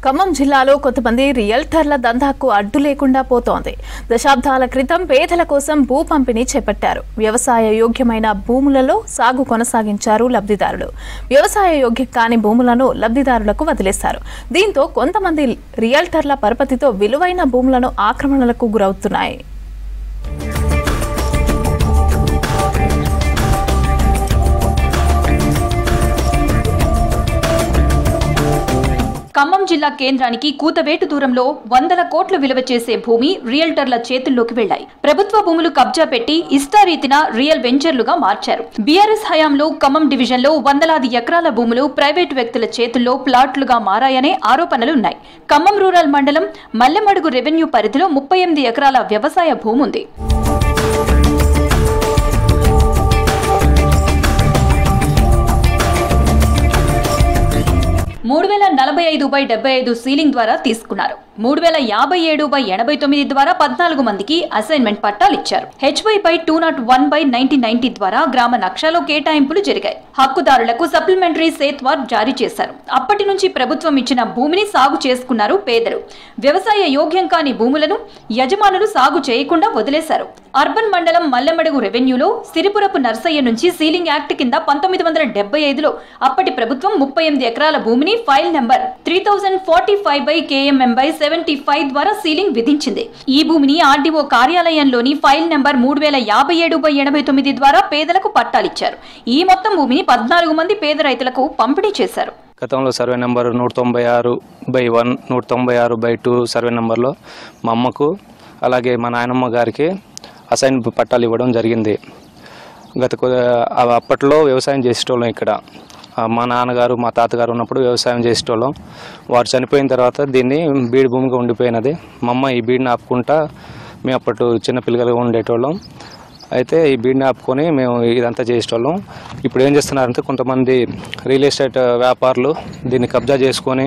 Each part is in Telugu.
ఖమ్మం జిల్లాలో కొంతమంది రియల్టర్ల దందాకు అడ్డు లేకుండా పోతోంది. దశాబ్దాల క్రితం పేదల కోసం భూ పంపిణీ చేపట్టారు. వ్యవసాయ యోగ్యమైన భూములలో సాగు కొనసాగించారు లబ్ధిదారులు. వ్యవసాయ యోగ్యం కాని భూములను లబ్ధిదారులకు వదిలేశారు. దీంతో కొంతమంది రియల్టర్ల పరపతితో విలువైన భూములను ఆక్రమణలకు గురవుతున్నాయి. ఖమ్మం జిల్లా కేంద్రానికి కూతవేటు దూరంలో వందల కోట్ల విలువ చేసే భూమి రియల్టర్ల చేతుల్లోకి వెళ్లాయి. ప్రభుత్వ భూములు కబ్జా పెట్టి ఇష్టారీతిన రియల్ వెంచర్లుగా మార్చారు. బీఆర్ఎస్ హయాంలో ఖమ్మం డివిజన్లో వందలాది ఎకరాల భూములు ప్రైవేటు వ్యక్తుల చేతుల్లో ప్లాట్లుగా మారాయనే ఆరోపణలున్నాయి. ఖమ్మం రూరల్ మండలం మల్లెమడుగు రెవెన్యూ పరిధిలో 38 ఎకరాల వ్యవసాయ భూమి ఉంది. 3045/75 సీలింగ్ ద్వారా తీసుకున్నారు. 3057/89 ద్వారా 14 మందికి అసైన్మెంట్ పట్టాలు ఇచ్చారు. HY/201/1990 ద్వారా గ్రామ నక్షలో కేటాయింపులు జరిగాయి. హక్కుదారులకు సప్లిమెంటరీ సేత్వార్ జారీ చేశారు. అప్పటి నుంచి ప్రభుత్వం ఇచ్చిన భూమిని సాగు చేసుకున్నారు పేదలు. వ్యవసాయ యోగ్యం కాని భూములను యజమానులు సాగు చేయకుండా వదిలేశారు. అర్బన్ మండలం మల్లెమడుగు రెవెన్యూలో సిరిపురపు నర్సయ్య నుంచి సీలింగ్ యాక్ట్ కింద 1975లో అప్పటి ప్రభుత్వం 38 ఎకరాల భూమిని ఫైల్ నంబర్ 3045/KMM/75 ద్వారా సీలింగ్ విధించింది. ఈ భూమిని ఆర్డీఓ కార్యాలయంలోని ఫైల్ నంబర్ 3057/89 ద్వారా పేదలకు పట్టాలిచ్చారు. ఈ మొత్తం భూమిని 14 మంది పేద రైతులకు పంపిణీ చేశారు. గతంలో సర్వే నెంబర్ 196/1, 196/2 సర్వే నెంబర్లో మా అమ్మకు అలాగే మా నాయనమ్మ గారికి అసైన్ పట్టాలు ఇవ్వడం జరిగింది. అప్పట్లో వ్యవసాయం చేసేటోళ్ళం. ఇక్కడ మా నాన్నగారు మా తాతగారు ఉన్నప్పుడు వ్యవసాయం చేసేటోళ్ళం. వారు చనిపోయిన తర్వాత దీన్ని బీడు భూమిగా ఉండిపోయినది. మా అమ్మ ఈ బీడుని ఆపుకుంటా మేము అప్పట్లో చిన్నపిల్లలుగా ఉండేటోళ్ళం. అయితే ఈ బీడ్ని ఆపుకొని మేము ఇదంతా చేసేటోళ్ళం. ఇప్పుడు ఏం చేస్తున్నారంటే కొంతమంది రియల్ ఎస్టేట్ వ్యాపారులు దీన్ని కబ్జా చేసుకొని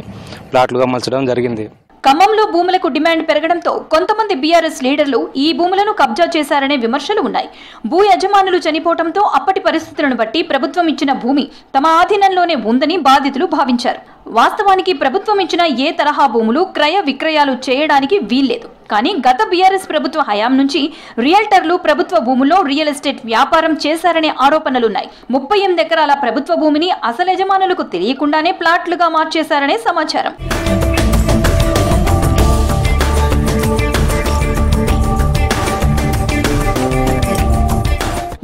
ప్లాట్లుగా మలచడం జరిగింది. ఖమ్మంలో భూములకు డిమాండ్ పెరగడంతో కొంతమంది బీఆర్ఎస్ లీడర్లు ఈ భూములను కబ్జా చేశారనే విమర్శలు ఉన్నాయి. భూ యజమానులు చనిపోవడంతో అప్పటి పరిస్థితులను బట్టి ప్రభుత్వం ఇచ్చిన భూమి తమ ఆధీనంలోనే ఉందని బాధితులు భావించారు. వాస్తవానికి ప్రభుత్వం ఇచ్చిన ఏ తరహా భూములు క్రయ విక్రయాలు చేయడానికి వీల్లేదు. కానీ గత బీఆర్ఎస్ ప్రభుత్వ హయాం నుంచి రియల్టర్లు ప్రభుత్వ భూముల్లో రియల్ ఎస్టేట్ వ్యాపారం చేశారనే ఆరోపణలున్నాయి. 38 ఎకరాల ప్రభుత్వ భూమిని అసలు యజమానులకు తెలియకుండానే ప్లాట్లుగా మార్చేశారనే సమాచారం.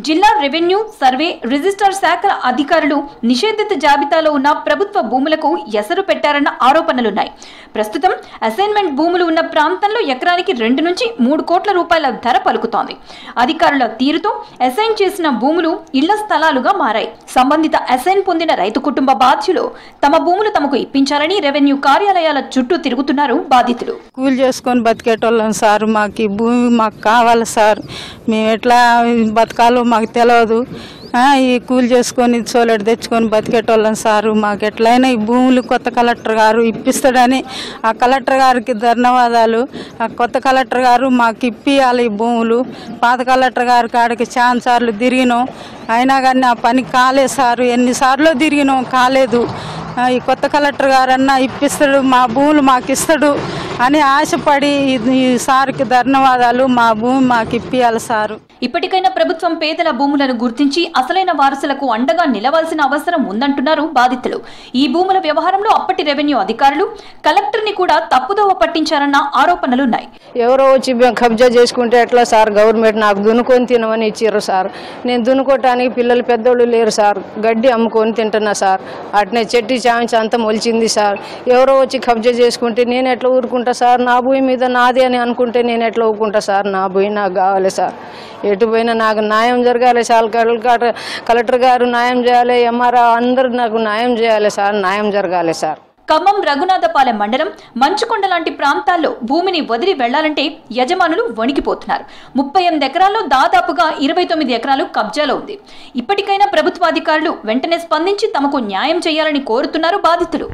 జిల్లా రెవెన్యూ, సర్వే, రిజిస్టర్ శాఖల అధికారులు నిషేధిత జాబితాలో ఉన్న ప్రభుత్వ భూములకు ఎసరు పెట్టారన్న ఆరోపణలున్నాయి. ప్రస్తుతం అసైన్మెంట్ భూములు ఉన్న ప్రాంతంలో ఎకరానికి 2 నుంచి 3 కోట్ల రూపాయల ధర పలుకుతోంది. అధికారుల తీరుతో అసైన్ చేసిన భూములు ఇళ్ల స్థలాలుగా మారాయి. సంబంధిత అసైన్ పొందిన రైతు కుటుంబ బాధ్యులు తమ భూములు తమకు ఇప్పించాలని రెవెన్యూ కార్యాలయాల చుట్టూ తిరుగుతున్నారు బాధితులు. కూలి చేసుకొని బతికేటోళ్ళం సార్. మాకు ఈ భూమి మాకు కావాలి సార్. మేము ఎట్లా బతకాలో మాకు తెలియదు. ఈ కూలి చేసుకొని సోలెట్ తెచ్చుకొని బతికేటోళ్ళం సారు. మాకు ఎట్లయినా ఈ భూములు కొత్త కలెక్టర్ గారు ఇప్పిస్తాడని ఆ కలెక్టర్ గారికి ధన్యవాదాలు. ఆ కొత్త కలెక్టర్ గారు మాకు ఇప్పియాలి ఈ భూములు. పాత కలెక్టర్ గారి కాడికి చాలా సార్లు తిరిగినాం, అయినా కానీ ఆ పని కాలేదు సారు. ఎన్నిసార్లు తిరిగినాం, కాలేదు. ఈ కొత్త కలెక్టర్ గారన్నా ఇప్పిస్తాడు, మా భూములు మాకు ఇస్తాడు అని ఆశపడి ఈ సార్కి ధన్యవాదాలు. మా భూమి మాకు ఇప్పియాలి సారు. ఇప్పటికైనా ప్రభుత్వం పేదల భూములను గుర్తించి అసలైన వారసులకు అండగా నిలవాల్సిన అవసరం ఉందంటున్నారు బాధితులు. ఈ భూముల వ్యవహారంలో అప్పటి రెవెన్యూ అధికారులు కలెక్టర్ని కూడా తప్పుదోవ పట్టించారన్న ఆరోపణలున్నాయి. ఎవరో వచ్చి కబ్జా చేసుకుంటే ఎట్లా సార్? గవర్నమెంట్ నాకు దున్నుకొని తినమని ఇచ్చారు సార్. నేను దున్నుకోవటానికి పిల్లలు పెద్దోళ్ళు లేరు సార్. గడ్డి అమ్ముకొని తింటున్నా సార్. అట్నే చెట్టి చామించి అంతా మొలిచింది సార్. ఎవరో వచ్చి కబ్జా చేసుకుంటే నేను ఎట్లా ఊరుకుంటా సార్? నా భూమి మీద నాది అని అనుకుంటే నేను ఎట్లా ఊరుకుంటా సార్? నా భూమి నాకు కావాలి సార్. ఎటు పోయినా నాకు న్యాయం జరగాలి సార్. కలెక్టర్ గారు న్యాయం చేయాలి, ఎంఆర్ఓ అందరూ నాకు న్యాయం చేయాలి సార్. న్యాయం జరగాలి సార్. ఖమ్మం రఘునాథపాలెం మండలం మంచుకొండ లాంటి ప్రాంతాల్లో భూమిని వదిలి వెళ్లాలంటే యజమానులు వణికిపోతున్నారు. 38 ఎకరాల్లో దాదాపుగా 29 ఎకరాలు కబ్జాలో ఉంది. ఇప్పటికైనా ప్రభుత్వాధికారులు వెంటనే స్పందించి తమకు న్యాయం చేయాలని కోరుతున్నారు బాధితులు.